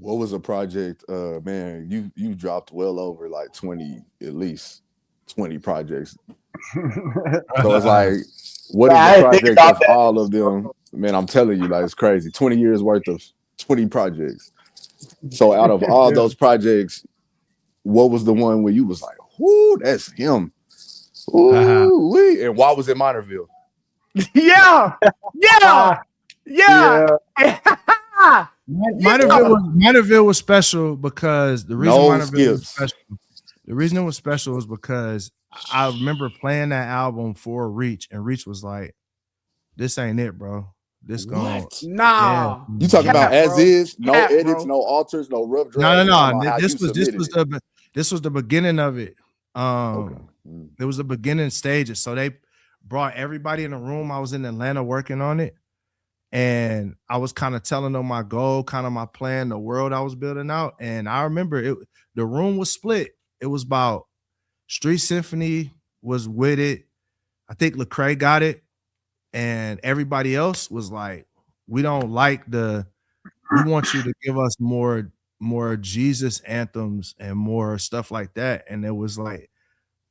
What was a project? Man, you dropped well over like 20, at least 20 projects. So it's like, what Yeah, is the I didn't think project about of that. all of them? Man, I'm telling you, like it's crazy. 20 years worth of 20 projects. So out of all Yeah. those projects, what was the one where you was like, "Whoo, that's him"? Ooh, wee. And why was it Minerville? Yeah. Yeah. Ah, Yeah. yeah, Yeah. Minerville was special because the reason No Minerville was skips. special. The reason it was special was because I remember playing that album for Reach, and Reach was like, "This ain't it, bro. This gonna What? yeah." Nah. You talking about Cap, as bro. is, no Cap, edits, bro. no alters, no rough No, drafts. no, You talking no. about how This you was this submitted was it? the beginning of it. Okay. It was the beginning stages. So they brought everybody in the room. I was in Atlanta working on it, and I was kind of telling them my goal, kind of my plan, the world I was building out. And I remember it. The room was split. It was about Street Symphony was with it. I think Lecrae got it, and everybody else was like, "We don't like the. We want you to give us more Jesus anthems and more stuff like that." And it was like,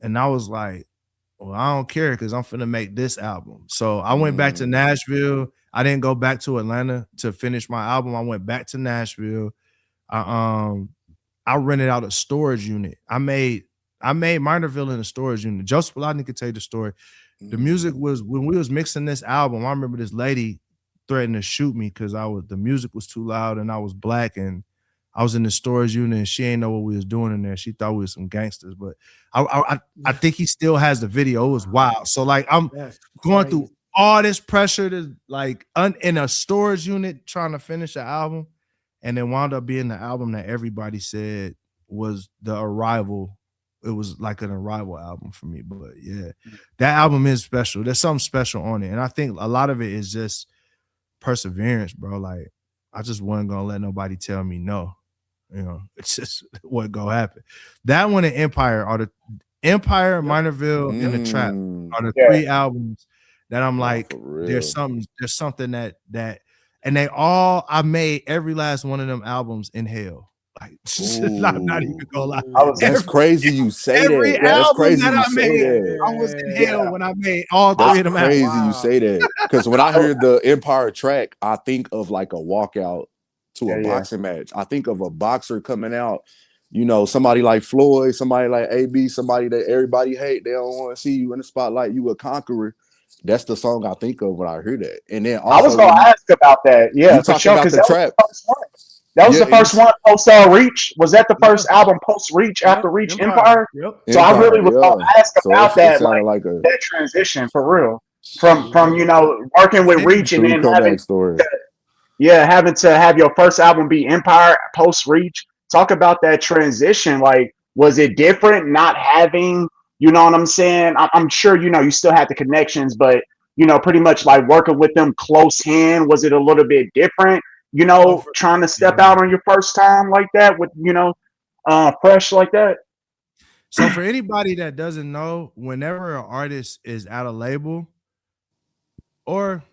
and I was like, "Well, I don't care because I'm finna make this album." So I went back to Mm. Nashville. I didn't go back to Atlanta to finish my album. I went back to Nashville. I I rented out a storage unit. I made Minerville in a storage unit. Joseph Plotnik could tell you the story. The music Mm. was when we was mixing this album. I remember this lady threatened to shoot me because the music was too loud and I was black and I was in the storage unit and she ain't know what we was doing in there. She thought we was some gangsters, but I think he still has the video. It was wild. So like I'm That's going crazy. through all this pressure to like in a storage unit trying to finish an album, and then wound up being the album that everybody said was the arrival. It was like an arrival album for me. But yeah, that album is special. There's something special on it. And I think a lot of it is just perseverance, bro. Like I just wasn't gonna let nobody tell me no. You know, it's just what gonna happen. That one and Empire are the Empire, Yep. Minerville, and the Trap Mm. are the yeah. three albums that I'm Nah, for like, real. there's something that, and they all, I made every last one of them albums in hell. Like, not even Ooh. gonna lie. I was That's Every, crazy you say every that. That's album crazy that you I say made, that. I was in Yeah. hell yeah. when I made all I, three That's of them albums. crazy you Wow. say that. Because when I hear the Empire track, I think of like a walkout to a yeah, yeah. boxing match. I think of a boxer coming out, somebody like Floyd, somebody like AB, somebody that everybody hate. They don't want to see you in the spotlight. You a conqueror. That's the song I think of when I hear that. And then I was also gonna when ask about that. you Yeah, for talking sure, about because the that was trap, the first one. That was yeah, the and you first one post Reach. Was that the Yeah. first album post Reach Yep. after Reach Empire. Empire? Yep. So I really Empire, was gonna yeah. ask So about it that, sounded like like a that transition for real. From Yeah. working with Reach and true then comeback story. having to have your first album be Empire post Reach. Talk about that transition. Like, was it different not having, you know what I'm saying? I'm sure, you still had the connections, but, pretty much like working with them close hand. Was it a little bit different, Oh, trying to step yeah. out on your first time like that with, fresh like that? So for anybody that doesn't know, whenever an artist is at a label, or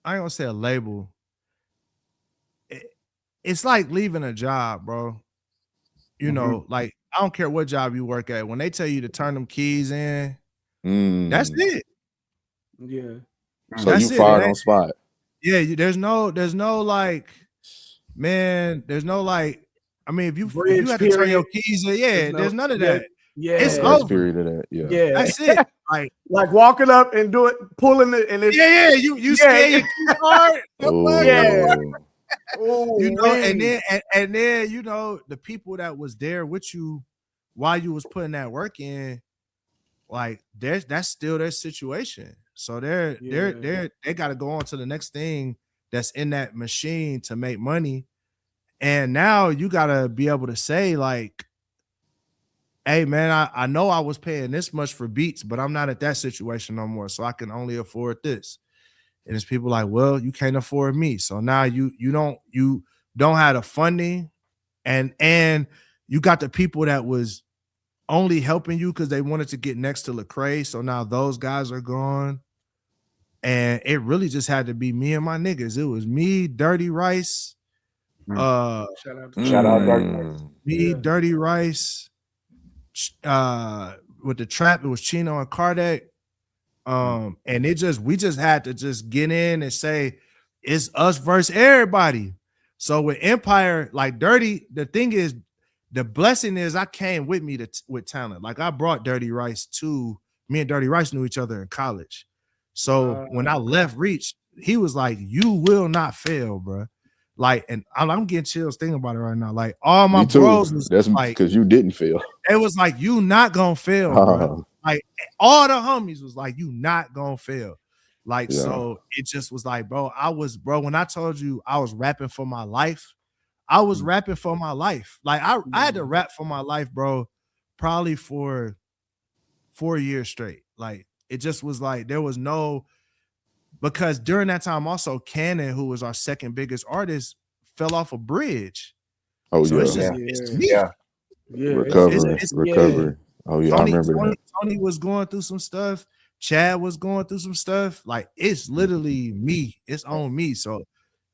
I ain't gonna say a label, it, it's like leaving a job, bro. You Hmm. know, like I don't care what job you work at. When they tell you to turn them keys in, that's Mm. it. Yeah. So Hmm. you That's it. It fired ain't. on spot. Yeah, there's no like, man. There's no like. I mean, if you Bridge had to turn your period. keys in, There's yeah, no. there's none of Yeah. that. No It's Yeah. grace over. period of that. Yeah. Yeah. That's it. Like, Like walking up and doing pulling it and it's yeah, you yeah. scan your key card. Good luck, good Yeah. luck. Oh. You Oh know, and wait. then the people that was there with you while you was putting that work in, like that's still their situation. So Yeah. they got to go on to the next thing that's in that machine to make money. And now you got to be able to say like, hey man, I know I was paying this much for beats, but I'm not at that situation no more, so I can only afford this. And it's people like, well, you can't afford me, so now you don't have the funding, and you got the people that was only helping you because they wanted to get next to Lecrae, so now those guys are gone, and it really just had to be me and my niggas. It was me, Dirty Rice, Shout out to Shout out Dirty Dirty Rice. me, Dirty Rice, with the trap, it was Chino and Kardec. And we just had to just get in and say it's us versus everybody. So with Empire, like Dirty, the thing is, the blessing is I came with me with talent. Like I brought Dirty Rice to me and Dirty Rice knew each other in college. So when I left Reach, he was like, "You will not fail, bro." Like, and I'm getting chills thinking about it right now. Like all my Me too. bros was That's like, because you didn't feel. it was like you not gonna fail, bro. Like all the homies was like, you not gonna fail. Like, Yeah. so it just was like, bro, when I told you I was rapping for my life, I was rapping for my life. Like I had to rap for my life, bro, probably for 4 years straight. Like it just was like there was no, because during that time also Cannon, who was our second biggest artist, fell off a bridge. Oh So yeah. it's me. Yeah. Recovery. Oh yeah, I remember that. Tony was going through some stuff. Chad was going through some stuff. Like it's literally me. It's on me. So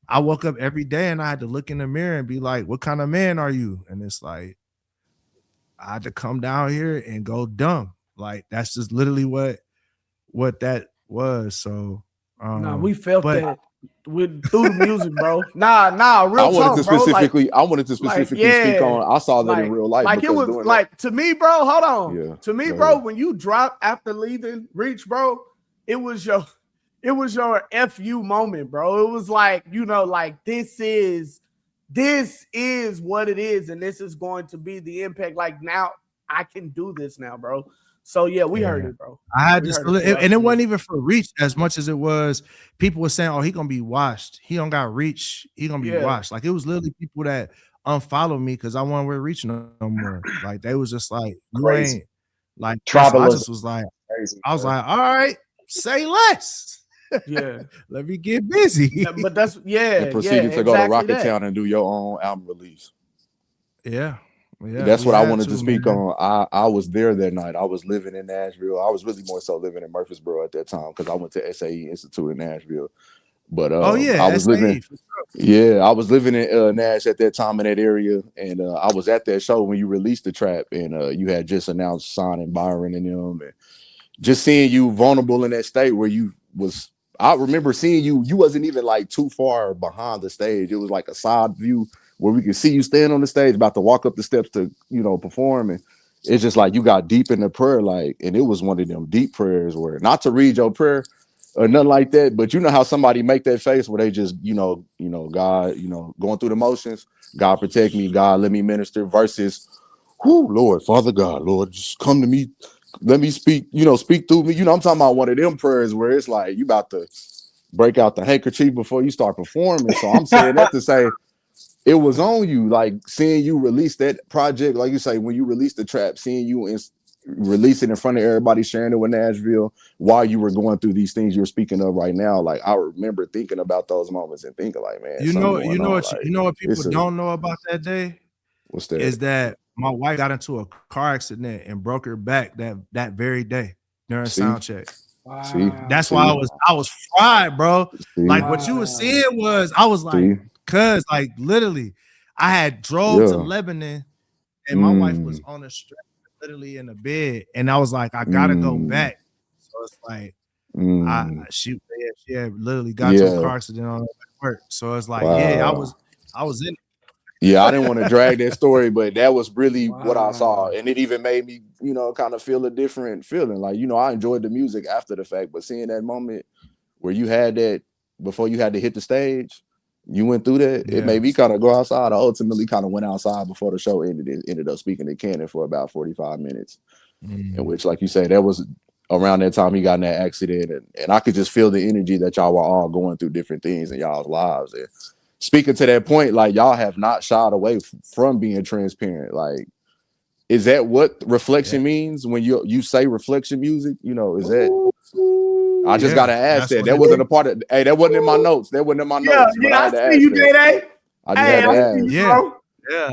I woke up every day and I had to look in the mirror and be like, "What kind of man are you?" And it's like I had to come down here and go dumb. Like that's just literally what that was. So nah, we felt that through the music, bro. Nah, real I wanted talk, to bro. specifically, speak on. I saw that in real life. Like it was like to me, bro. Hold on. Yeah, to me, bro, when you dropped after leaving Reach, bro, it was your FU moment, bro. It was like, you know, like this is what it is, and this is going to be the impact. Like now I can do this now, bro. So yeah, we heard it, bro. I had and it wasn't even for Reach as much as it was people were saying, "Oh, he gonna be washed. He don't got Reach. He gonna be washed." Like it was literally people that unfollowed me because I wasn't with Reach no more. Like they was just like, "You Crazy. ain't like." So Tribalism. I just was like, Crazy, I was like, "All right, say less." Yeah, let me get busy. Yeah, but that's and proceeded to go to Rocket Town and do your own album release. Yeah. That's what I wanted to speak on. I was there that night. I was living in Nashville. I was really more so living in Murfreesboro at that time because I went to SAE Institute in Nashville. But I was living, I was living in Nash at that time in that area, and I was at that show when you released the trap, and you had just announced signing Byron and them, and just seeing you vulnerable in that state where you was. I remember seeing you. You wasn't even like too far behind the stage. It was like a side view where we could see you stand on the stage, about to walk up the steps to, perform. And it's just like you got deep in the prayer, like, and it was one of them deep prayers where not to read your prayer or nothing like that, but you know how somebody make that face where they just, God, going through the motions, God protect me, God let me minister, versus, Lord, Father God, Lord, just come to me, let me speak, speak through me. I'm talking about one of them prayers where it's like you about to break out the handkerchief before you start performing. So I'm saying that to say, it was on you, like seeing you release that project, like you say, when you released the trap, seeing you release it in front of everybody, sharing it with Nashville while you were going through these things you're speaking of right now. Like I remember thinking about those moments and thinking, like, man, you know what people don't know about that day? What's that? Is that my wife got into a car accident and broke her back that very day during sound check. Wow. See, that's why I was fried, bro. Like what you were seeing was I was like, cause like literally, I had drove to Lebanon, and my wife was on the stretcher, literally in the bed, and I was like, I gotta go back. So it's like, she had literally got to a car accident on work. So it's like, I was in it. Yeah, I didn't want to drag that story, but that was really what I saw. And it even made me, kind of feel a different feeling. Like, I enjoyed the music after the fact, but seeing that moment where you had that before you had to hit the stage, you went through that, it made me kind of go outside. I ultimately kind of went outside before the show ended up speaking to Cannon for about 45 minutes, in which, like you say, that was around that time he got in that accident. And I could just feel the energy that y'all were all going through different things in y'all's lives. And speaking to that point, like y'all have not shied away from being transparent. Like, is that what reflection means when you say reflection music? Is that? I just gotta ask that. That wasn't a part of. Hey, that wasn't in my notes. That wasn't in my notes. But I had to ask you, that. I just had to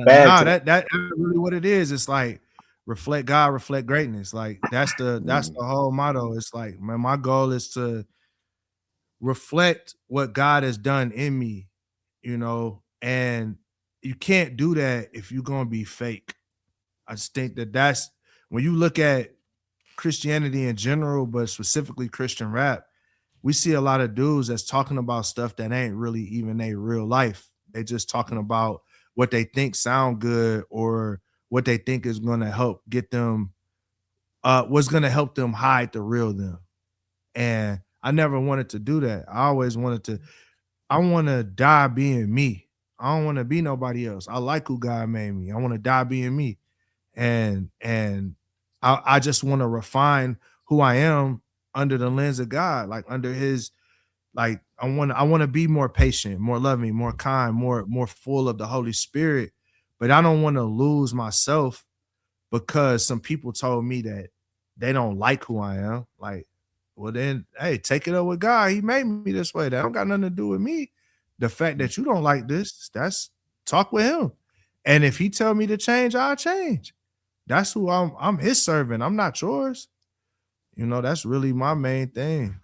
ask. That really what it is. It's like reflect God, reflect greatness. Like that's the whole motto. It's like, man, my goal is to reflect what God has done in me, and you can't do that if you're gonna be fake. I just think that that's when you look at Christianity in general, but specifically Christian rap, we see a lot of dudes that's talking about stuff that ain't really even a real life. They just talking about what they think sound good or what they think is gonna help get them what's gonna help them hide the real them. And I never wanted to do that. I always wanted to, I want to die being me. I don't want to be nobody else. I like who God made me. I want to die being me. And I just want to refine who I am under the lens of God, like under his, like I want to be more patient, more loving, more kind, more full of the Holy Spirit. But I don't want to lose myself because some people told me that they don't like who I am. Like, well, then, hey, take it up with God. He made me this way. That don't got nothing to do with me. The fact that you don't like this, that's talk with him. And if he tell me to change, I'll change. That's who I'm his servant. I'm not yours. You know, that's really my main thing.